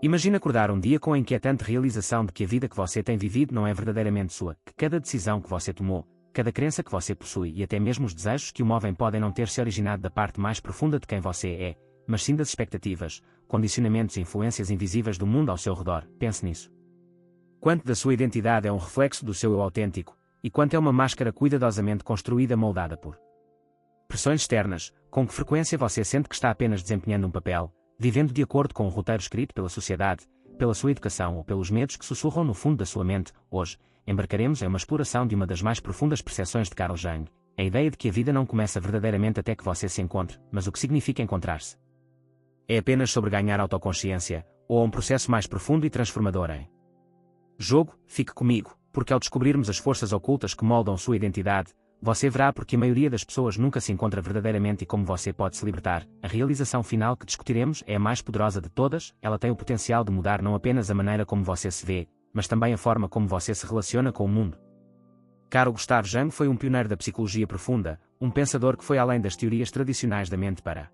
Imagine acordar um dia com a inquietante realização de que a vida que você tem vivido não é verdadeiramente sua, que cada decisão que você tomou, cada crença que você possui e até mesmo os desejos que o movem podem não ter se originado da parte mais profunda de quem você é, mas sim das expectativas, condicionamentos e influências invisíveis do mundo ao seu redor. Pense nisso. Quanto da sua identidade é um reflexo do seu eu autêntico, e quanto é uma máscara cuidadosamente construída moldada por pressões externas, com que frequência você sente que está apenas desempenhando um papel, vivendo de acordo com o roteiro escrito pela sociedade, pela sua educação ou pelos medos que sussurram no fundo da sua mente. Hoje, embarcaremos em uma exploração de uma das mais profundas percepções de Carl Jung, a ideia de que a vida não começa verdadeiramente até que você se encontre, mas o que significa encontrar-se. É apenas sobre ganhar autoconsciência, ou um processo mais profundo e transformador em jogo. Fique comigo, porque ao descobrirmos as forças ocultas que moldam sua identidade, você verá porque a maioria das pessoas nunca se encontra verdadeiramente e como você pode se libertar. A realização final que discutiremos é a mais poderosa de todas. Ela tem o potencial de mudar não apenas a maneira como você se vê, mas também a forma como você se relaciona com o mundo. Carl Gustav Jung foi um pioneiro da psicologia profunda, um pensador que foi além das teorias tradicionais da mente para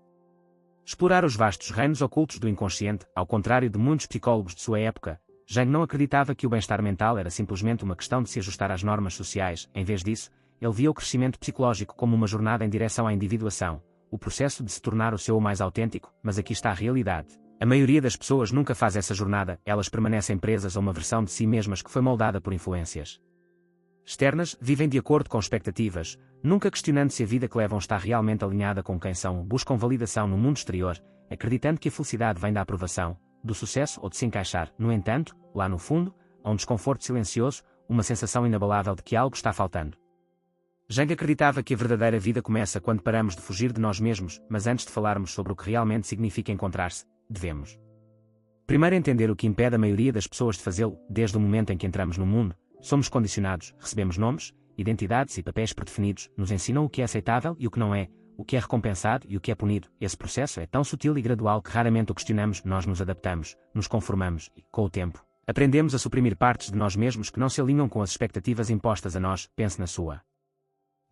explorar os vastos reinos ocultos do inconsciente. Ao contrário de muitos psicólogos de sua época, Jung não acreditava que o bem-estar mental era simplesmente uma questão de se ajustar às normas sociais. Em vez disso, ele via o crescimento psicológico como uma jornada em direção à individuação, o processo de se tornar o seu eu mais autêntico. Mas aqui está a realidade. A maioria das pessoas nunca faz essa jornada, elas permanecem presas a uma versão de si mesmas que foi moldada por influências externas, vivem de acordo com expectativas, nunca questionando se a vida que levam está realmente alinhada com quem são, buscam validação no mundo exterior, acreditando que a felicidade vem da aprovação, do sucesso ou de se encaixar. No entanto, lá no fundo, há um desconforto silencioso, uma sensação inabalável de que algo está faltando. Jung acreditava que a verdadeira vida começa quando paramos de fugir de nós mesmos, mas antes de falarmos sobre o que realmente significa encontrar-se, devemos primeiro entender o que impede a maioria das pessoas de fazê-lo. Desde o momento em que entramos no mundo, somos condicionados, recebemos nomes, identidades e papéis predefinidos, nos ensinam o que é aceitável e o que não é, o que é recompensado e o que é punido. Esse processo é tão sutil e gradual que raramente o questionamos. Nós nos adaptamos, nos conformamos e, com o tempo, aprendemos a suprimir partes de nós mesmos que não se alinham com as expectativas impostas a nós. Pense na sua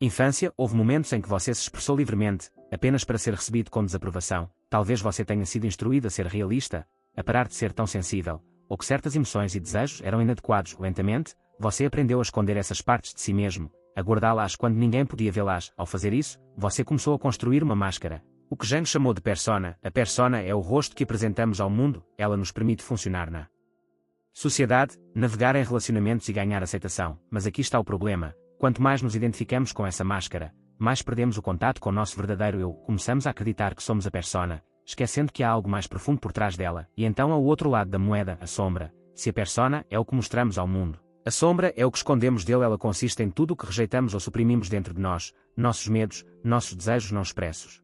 infância. Houve momentos em que você se expressou livremente, apenas para ser recebido com desaprovação. Talvez você tenha sido instruído a ser realista, a parar de ser tão sensível, ou que certas emoções e desejos eram inadequados. Lentamente, você aprendeu a esconder essas partes de si mesmo, a guardá-las quando ninguém podia vê-las. Ao fazer isso, você começou a construir uma máscara. O que Jung chamou de persona. A persona é o rosto que apresentamos ao mundo. Ela nos permite funcionar na sociedade, navegar em relacionamentos e ganhar aceitação. Mas aqui está o problema. Quanto mais nos identificamos com essa máscara, mais perdemos o contato com o nosso verdadeiro eu. Começamos a acreditar que somos a persona, esquecendo que há algo mais profundo por trás dela. E então há o outro lado da moeda, a sombra. Se a persona é o que mostramos ao mundo, a sombra é o que escondemos dele. Ela consiste em tudo o que rejeitamos ou suprimimos dentro de nós, nossos medos, nossos desejos não expressos,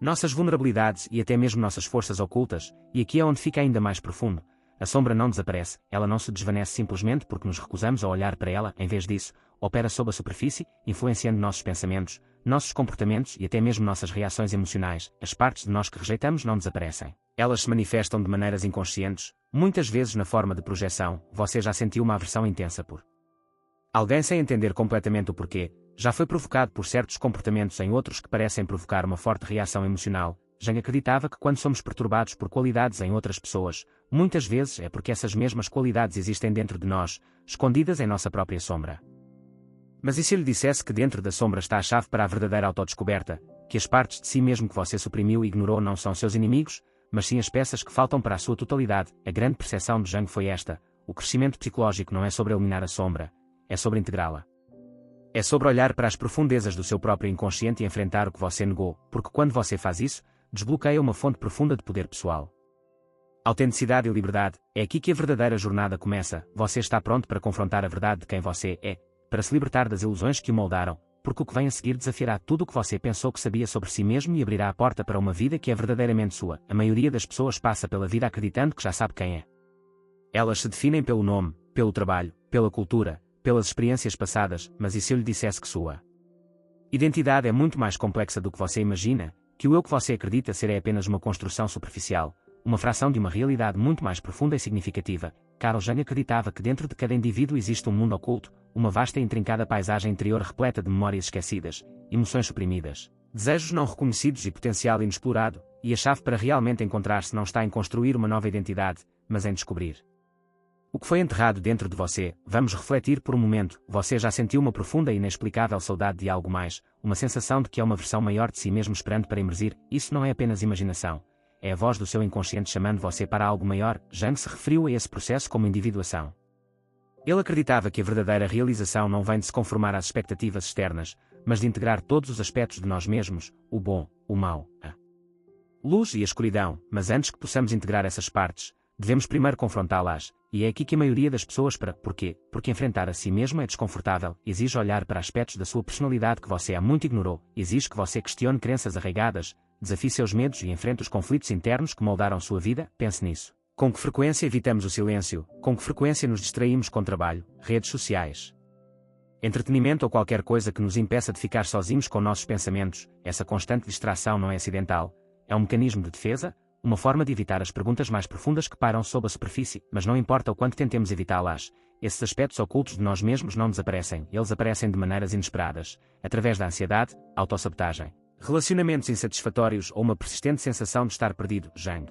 nossas vulnerabilidades e até mesmo nossas forças ocultas. E aqui é onde fica ainda mais profundo. A sombra não desaparece, ela não se desvanece simplesmente porque nos recusamos a olhar para ela. Em vez disso, opera sob a superfície, influenciando nossos pensamentos, nossos comportamentos e até mesmo nossas reações emocionais. As partes de nós que rejeitamos não desaparecem. Elas se manifestam de maneiras inconscientes, muitas vezes na forma de projeção. Você já sentiu uma aversão intensa por alguém sem entender completamente o porquê? Já foi provocado por certos comportamentos em outros que parecem provocar uma forte reação emocional? Jung acreditava que quando somos perturbados por qualidades em outras pessoas, muitas vezes é porque essas mesmas qualidades existem dentro de nós, escondidas em nossa própria sombra. Mas e se eu lhe dissesse que dentro da sombra está a chave para a verdadeira autodescoberta, que as partes de si mesmo que você suprimiu e ignorou não são seus inimigos, mas sim as peças que faltam para a sua totalidade? A grande percepção de Jung foi esta: o crescimento psicológico não é sobre eliminar a sombra, é sobre integrá-la. É sobre olhar para as profundezas do seu próprio inconsciente e enfrentar o que você negou, porque quando você faz isso, desbloqueia uma fonte profunda de poder pessoal. Autenticidade e liberdade. É aqui que a verdadeira jornada começa. Você está pronto para confrontar a verdade de quem você é, para se libertar das ilusões que o moldaram, porque o que vem a seguir desafiará tudo o que você pensou que sabia sobre si mesmo e abrirá a porta para uma vida que é verdadeiramente sua. A maioria das pessoas passa pela vida acreditando que já sabe quem é. Elas se definem pelo nome, pelo trabalho, pela cultura, pelas experiências passadas. Mas e se eu lhe dissesse que sua identidade é muito mais complexa do que você imagina, que o eu que você acredita ser é apenas uma construção superficial, uma fração de uma realidade muito mais profunda e significativa? Carl Jung acreditava que dentro de cada indivíduo existe um mundo oculto, uma vasta e intrincada paisagem interior repleta de memórias esquecidas, emoções suprimidas, desejos não reconhecidos e potencial inexplorado. e a chave para realmente encontrar-se não está em construir uma nova identidade, mas em descobrir o que foi enterrado dentro de você. Vamos refletir por um momento. Você já sentiu uma profunda e inexplicável saudade de algo mais, uma sensação de que é uma versão maior de si mesmo esperando para emergir? Isso não é apenas imaginação. É a voz do seu inconsciente chamando você para algo maior. Jung se referiu a esse processo como individuação. Ele acreditava que a verdadeira realização não vem de se conformar às expectativas externas, mas de integrar todos os aspectos de nós mesmos, o bom, o mau, a luz e a escuridão. Mas antes que possamos integrar essas partes, devemos primeiro confrontá-las, e é aqui que a maioria das pessoas para. Porquê? Porque enfrentar a si mesmo é desconfortável, exige olhar para aspectos da sua personalidade que você há muito ignorou, exige que você questione crenças arraigadas, desafie seus medos e enfrente os conflitos internos que moldaram sua vida. Pense nisso. Com que frequência evitamos o silêncio? Com que frequência nos distraímos com trabalho, redes sociais, entretenimento ou qualquer coisa que nos impeça de ficar sozinhos com nossos pensamentos? Essa constante distração não é acidental. É um mecanismo de defesa, uma forma de evitar as perguntas mais profundas que pairam sob a superfície, mas não importa o quanto tentemos evitá-las, esses aspectos ocultos de nós mesmos não desaparecem, eles aparecem de maneiras inesperadas, através da ansiedade, autossabotagem, relacionamentos insatisfatórios ou uma persistente sensação de estar perdido. Jung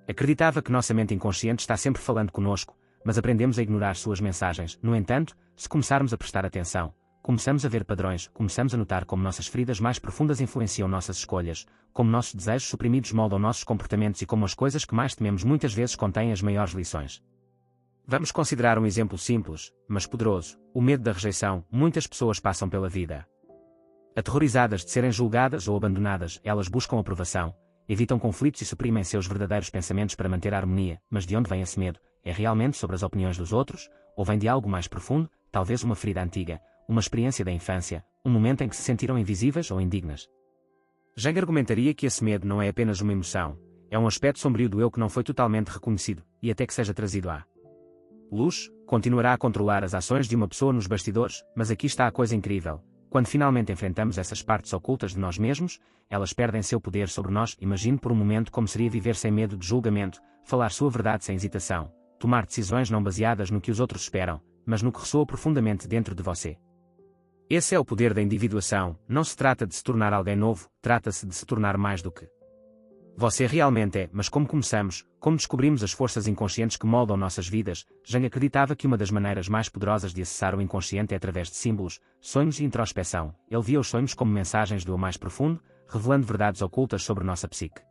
acreditava que nossa mente inconsciente está sempre falando conosco, mas aprendemos a ignorar suas mensagens. No entanto, se começarmos a prestar atenção, começamos a ver padrões, começamos a notar como nossas feridas mais profundas influenciam nossas escolhas, como nossos desejos suprimidos moldam nossos comportamentos e como as coisas que mais tememos muitas vezes contêm as maiores lições. Vamos considerar um exemplo simples, mas poderoso: o medo da rejeição. Muitas pessoas passam pela vida aterrorizadas de serem julgadas ou abandonadas. Elas buscam aprovação, evitam conflitos e suprimem seus verdadeiros pensamentos para manter a harmonia. Mas de onde vem esse medo? É realmente sobre as opiniões dos outros? Ou vem de algo mais profundo, talvez uma ferida antiga, uma experiência da infância, um momento em que se sentiram invisíveis ou indignas? Jung argumentaria que esse medo não é apenas uma emoção, é um aspecto sombrio do eu que não foi totalmente reconhecido, e até que seja trazido à luz, continuará a controlar as ações de uma pessoa nos bastidores. Mas aqui está a coisa incrível: quando finalmente enfrentamos essas partes ocultas de nós mesmos, elas perdem seu poder sobre nós. Imagine por um momento como seria viver sem medo de julgamento, falar sua verdade sem hesitação, tomar decisões não baseadas no que os outros esperam, mas no que ressoa profundamente dentro de você. Esse é o poder da individuação. Não se trata de se tornar alguém novo, trata-se de se tornar mais do que você realmente é. Mas como começamos? Como descobrimos as forças inconscientes que moldam nossas vidas? Jung acreditava que uma das maneiras mais poderosas de acessar o inconsciente é através de símbolos, sonhos e introspeção. Ele via os sonhos como mensagens do eu mais profundo, revelando verdades ocultas sobre nossa psique.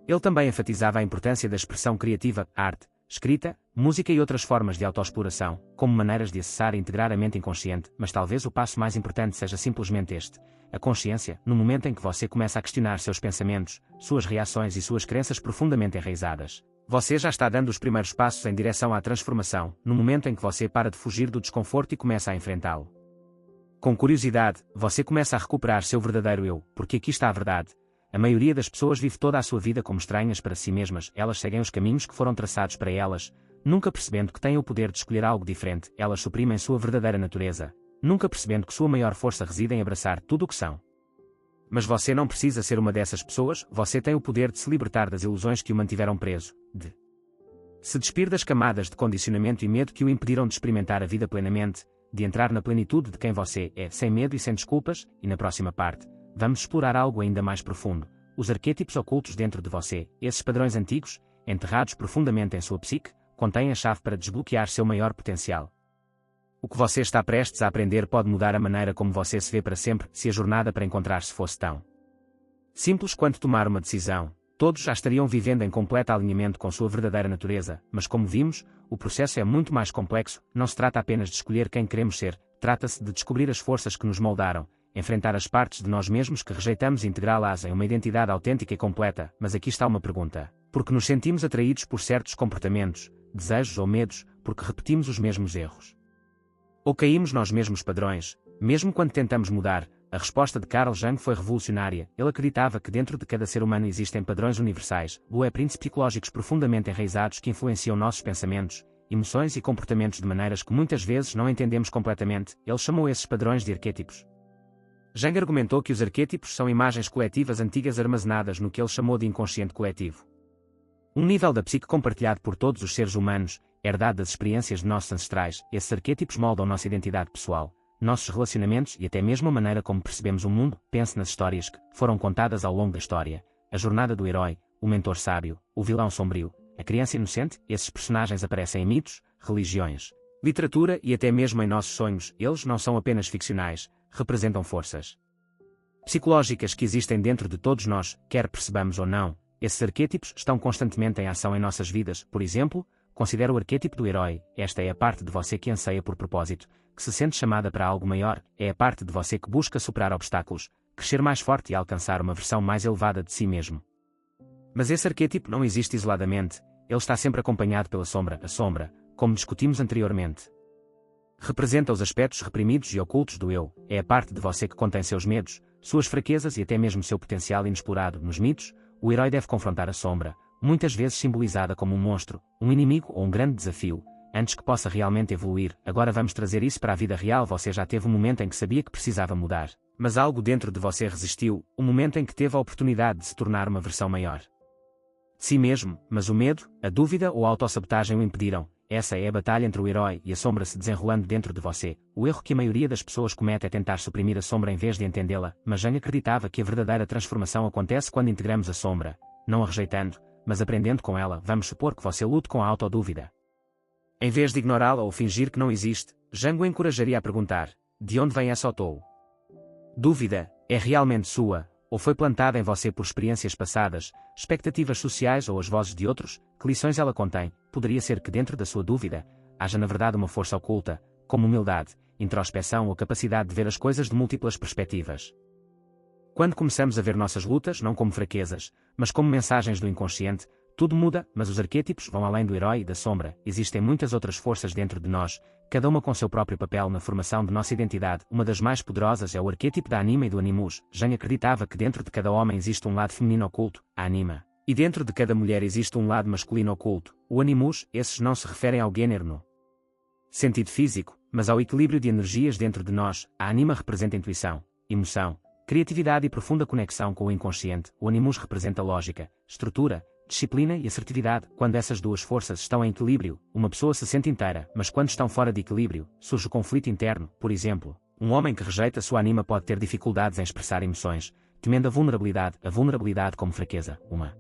Ele também enfatizava a importância da expressão criativa, arte, escrita, música e outras formas de autoexploração, como maneiras de acessar e integrar a mente inconsciente. Mas talvez o passo mais importante seja simplesmente este: a consciência. No momento em que você começa a questionar seus pensamentos, suas reações e suas crenças profundamente enraizadas, você já está dando os primeiros passos em direção à transformação. No momento em que você para de fugir do desconforto e começa a enfrentá-lo com curiosidade, você começa a recuperar seu verdadeiro eu, porque aqui está a verdade. A maioria das pessoas vive toda a sua vida como estranhas para si mesmas. Elas seguem os caminhos que foram traçados para elas, nunca percebendo que têm o poder de escolher algo diferente. Elas suprimem sua verdadeira natureza, nunca percebendo que sua maior força reside em abraçar tudo o que são. Mas você não precisa ser uma dessas pessoas. Você tem o poder de se libertar das ilusões que o mantiveram preso, de se despir das camadas de condicionamento e medo que o impediram de experimentar a vida plenamente, de entrar na plenitude de quem você é, sem medo e sem desculpas. E na próxima parte, vamos explorar algo ainda mais profundo: os arquétipos ocultos dentro de você. Esses padrões antigos, enterrados profundamente em sua psique, contêm a chave para desbloquear seu maior potencial. O que você está prestes a aprender pode mudar a maneira como você se vê para sempre. Se a jornada para encontrar-se fosse tão simples quanto tomar uma decisão, todos já estariam vivendo em completo alinhamento com sua verdadeira natureza. Mas como vimos, o processo é muito mais complexo. Não se trata apenas de escolher quem queremos ser, trata-se de descobrir as forças que nos moldaram, enfrentar as partes de nós mesmos que rejeitamos e integrá-las em uma identidade autêntica e completa. Mas aqui está uma pergunta: por que nos sentimos atraídos por certos comportamentos, desejos ou medos? Porque repetimos os mesmos erros? Ou caímos nos mesmos padrões, mesmo quando tentamos mudar? A resposta de Carl Jung foi revolucionária. Ele acreditava que dentro de cada ser humano existem padrões universais, blueprints psicológicos profundamente enraizados que influenciam nossos pensamentos, emoções e comportamentos de maneiras que muitas vezes não entendemos completamente. Ele chamou esses padrões de arquétipos. Jung argumentou que os arquétipos são imagens coletivas antigas armazenadas no que ele chamou de inconsciente coletivo. Um nível da psique compartilhado por todos os seres humanos, herdado das experiências de nossos ancestrais. Esses arquétipos moldam nossa identidade pessoal, nossos relacionamentos e até mesmo a maneira como percebemos o mundo. Pense nas histórias que foram contadas ao longo da história. a jornada do herói, o mentor sábio, o vilão sombrio, a criança inocente. Esses personagens aparecem em mitos, religiões, literatura e até mesmo em nossos sonhos. Eles não são apenas ficcionais, representam forças psicológicas que existem dentro de todos nós, quer percebamos ou não. Esses arquétipos estão constantemente em ação em nossas vidas. Por exemplo, considera o arquétipo do herói. Esta é a parte de você que anseia por propósito, que se sente chamada para algo maior. É a parte de você que busca superar obstáculos, crescer mais forte e alcançar uma versão mais elevada de si mesmo. Mas esse arquétipo não existe isoladamente, ele está sempre acompanhado pela sombra. A sombra, como discutimos anteriormente, representa os aspectos reprimidos e ocultos do eu. É a parte de você que contém seus medos, suas fraquezas e até mesmo seu potencial inexplorado. Nos mitos, o herói deve confrontar a sombra, muitas vezes simbolizada como um monstro, um inimigo ou um grande desafio, antes que possa realmente evoluir. Agora vamos trazer isso para a vida real. Você já teve um momento em que sabia que precisava mudar, mas algo dentro de você resistiu, um momento em que teve a oportunidade de se tornar uma versão maior de si mesmo, mas o medo, a dúvida ou a autossabotagem o impediram. Essa é a batalha entre o herói e a sombra se desenrolando dentro de você. O erro que a maioria das pessoas comete é tentar suprimir a sombra em vez de entendê-la, mas Jung acreditava que a verdadeira transformação acontece quando integramos a sombra, não a rejeitando, mas aprendendo com ela. Vamos supor que você lute com a autodúvida. Em vez de ignorá-la ou fingir que não existe, Jung o encorajaria a perguntar: de onde vem essa dúvida? É realmente sua, ou foi plantada em você por experiências passadas, expectativas sociais ou as vozes de outros? Que lições ela contém? Poderia ser que dentro da sua dúvida haja na verdade uma força oculta, como humildade, introspeção ou capacidade de ver as coisas de múltiplas perspectivas. Quando começamos a ver nossas lutas não como fraquezas, mas como mensagens do inconsciente, tudo muda. Mas os arquétipos vão além do herói e da sombra. Existem muitas outras forças dentro de nós, cada uma com seu próprio papel na formação de nossa identidade. Uma das mais poderosas é o arquétipo da anima e do animus. Jung acreditava que dentro de cada homem existe um lado feminino oculto, a anima, e dentro de cada mulher existe um lado masculino oculto, o animus. Esses não se referem ao gênero no sentido físico, mas ao equilíbrio de energias dentro de nós. A anima representa intuição, emoção, criatividade e profunda conexão com o inconsciente. O animus representa lógica, estrutura, disciplina e assertividade. Quando essas duas forças estão em equilíbrio, uma pessoa se sente inteira, mas quando estão fora de equilíbrio, surge o conflito interno. Por exemplo, um homem que rejeita sua anima pode ter dificuldades em expressar emoções, temendo a vulnerabilidade como fraqueza. Uma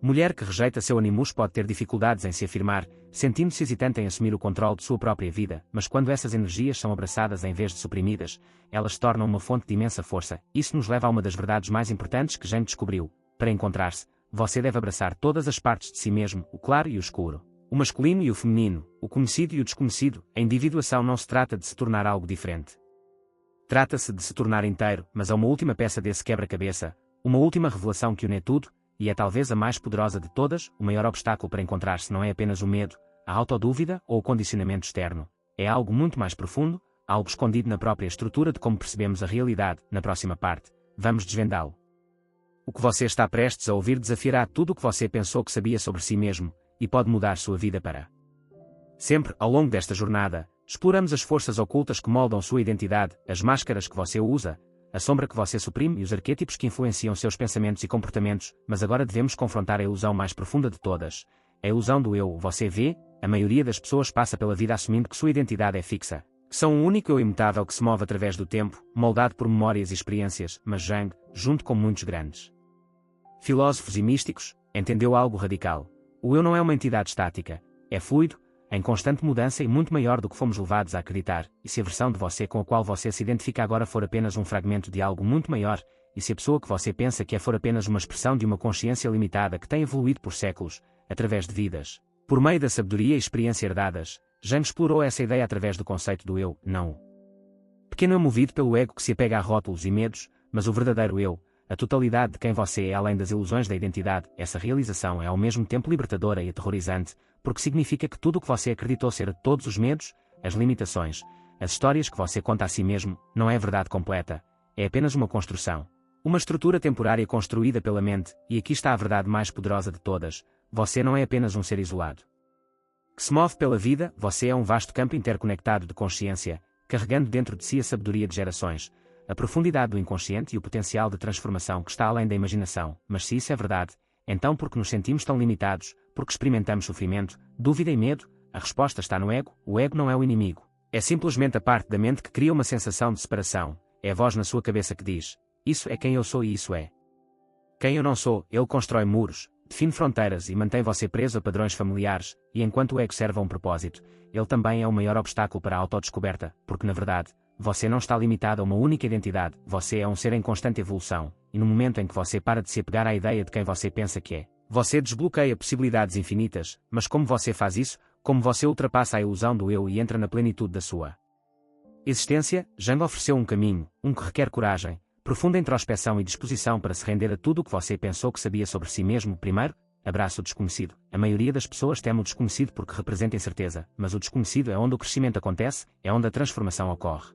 mulher que rejeita seu animus pode ter dificuldades em se afirmar, sentindo-se hesitante em assumir o controle de sua própria vida, mas quando essas energias são abraçadas em vez de suprimidas, elas se tornam uma fonte de imensa força. Isso nos leva a uma das verdades mais importantes que Jung descobriu: para encontrar-se, você deve abraçar todas as partes de si mesmo, o claro e o escuro, o masculino e o feminino, o conhecido e o desconhecido. A individuação não se trata de se tornar algo diferente. Trata-se de se tornar inteiro. Mas há uma última peça desse quebra-cabeça, uma última revelação que une tudo, e é talvez a mais poderosa de todas. O maior obstáculo para encontrar-se não é apenas o medo, a autodúvida ou o condicionamento externo. É algo muito mais profundo, algo escondido na própria estrutura de como percebemos a realidade. Na próxima parte, vamos desvendá-lo. O que você está prestes a ouvir desafiará tudo o que você pensou que sabia sobre si mesmo, e pode mudar sua vida para sempre. Ao longo desta jornada, exploramos as forças ocultas que moldam sua identidade, as máscaras que você usa, a sombra que você suprime e os arquétipos que influenciam seus pensamentos e comportamentos. Mas agora devemos confrontar a ilusão mais profunda de todas, a ilusão do eu. Você vê, a maioria das pessoas passa pela vida assumindo que sua identidade é fixa, que são um único eu imutável que se move através do tempo, moldado por memórias e experiências. Mas Jung, junto com muitos grandes filósofos e místicos, entendeu algo radical. O eu não é uma entidade estática, é fluido, em constante mudança e muito maior do que fomos levados a acreditar. E se a versão de você com a qual você se identifica agora for apenas um fragmento de algo muito maior, e se a pessoa que você pensa que é for apenas uma expressão de uma consciência limitada que tem evoluído por séculos, através de vidas, por meio da sabedoria e experiência herdadas, Jung explorou essa ideia através do conceito do eu, não o pequeno eu movido pelo ego que se apega a rótulos e medos, mas o verdadeiro eu, a totalidade de quem você é além das ilusões da identidade. Essa realização é ao mesmo tempo libertadora e aterrorizante, porque significa que tudo o que você acreditou ser, todos os medos, as limitações, as histórias que você conta a si mesmo, não é a verdade completa, é apenas uma construção. Uma estrutura temporária construída pela mente. E aqui está a verdade mais poderosa de todas: você não é apenas um ser isolado que se move pela vida, você é um vasto campo interconectado de consciência, carregando dentro de si a sabedoria de gerações, a profundidade do inconsciente e o potencial de transformação que está além da imaginação. Mas se isso é verdade, então por que nos sentimos tão limitados, porque experimentamos sofrimento, dúvida e medo? A resposta está no ego. O ego não é o inimigo. É simplesmente a parte da mente que cria uma sensação de separação. É a voz na sua cabeça que diz: isso é quem eu sou e isso é Quem eu não sou, ele constrói muros, define fronteiras e mantém você preso a padrões familiares, e enquanto o ego serve a um propósito, ele também é o maior obstáculo para a autodescoberta, porque na verdade, você não está limitado a uma única identidade, você é um ser em constante evolução, e no momento em que você para de se apegar à ideia de quem você pensa que é, você desbloqueia possibilidades infinitas, mas como você faz isso, como você ultrapassa a ilusão do eu e entra na plenitude da sua existência, Jung ofereceu um caminho, que requer coragem, profunda introspeção e disposição para se render a tudo o que você pensou que sabia sobre si mesmo. Primeiro, abraça o desconhecido. A maioria das pessoas teme o desconhecido porque representa incerteza, mas o desconhecido é onde o crescimento acontece, é onde a transformação ocorre.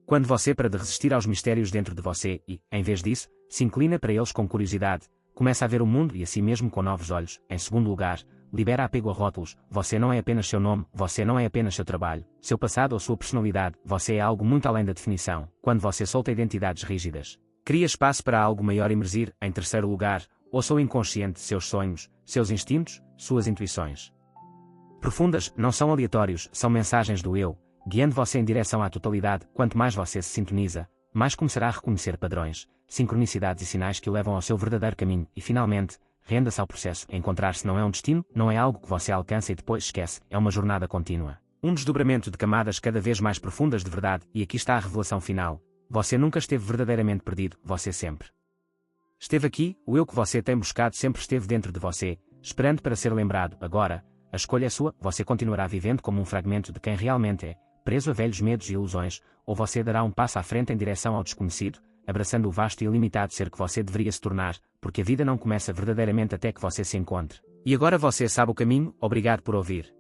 Quando você para de resistir aos mistérios dentro de você e, em vez disso, se inclina para eles com curiosidade, começa a ver o mundo e a si mesmo com novos olhos. Em segundo lugar, libera apego a rótulos. Você não é apenas seu nome, você não é apenas seu trabalho, seu passado ou sua personalidade, você é algo muito além da definição. Quando você solta identidades rígidas, cria espaço para algo maior emergir. Em terceiro lugar, ouça o inconsciente, seus sonhos, seus instintos, suas intuições profundas, não são aleatórios, são mensagens do eu, guiando você em direção à totalidade. Quanto mais você se sintoniza, mais começará a reconhecer padrões, sincronicidades e sinais que o levam ao seu verdadeiro caminho, e finalmente, renda-se ao processo. Encontrar-se não é um destino, não é algo que você alcança e depois esquece, é uma jornada contínua. Um desdobramento de camadas cada vez mais profundas de verdade, e aqui está a revelação final. Você nunca esteve verdadeiramente perdido, você sempre esteve aqui, o eu que você tem buscado sempre esteve dentro de você, esperando para ser lembrado. Agora, a escolha é sua, você continuará vivendo como um fragmento de quem realmente é, preso a velhos medos e ilusões, ou você dará um passo à frente em direção ao desconhecido, abraçando o vasto e ilimitado ser que você deveria se tornar, porque a vida não começa verdadeiramente até que você se encontre. E agora você sabe o caminho. Obrigado por ouvir.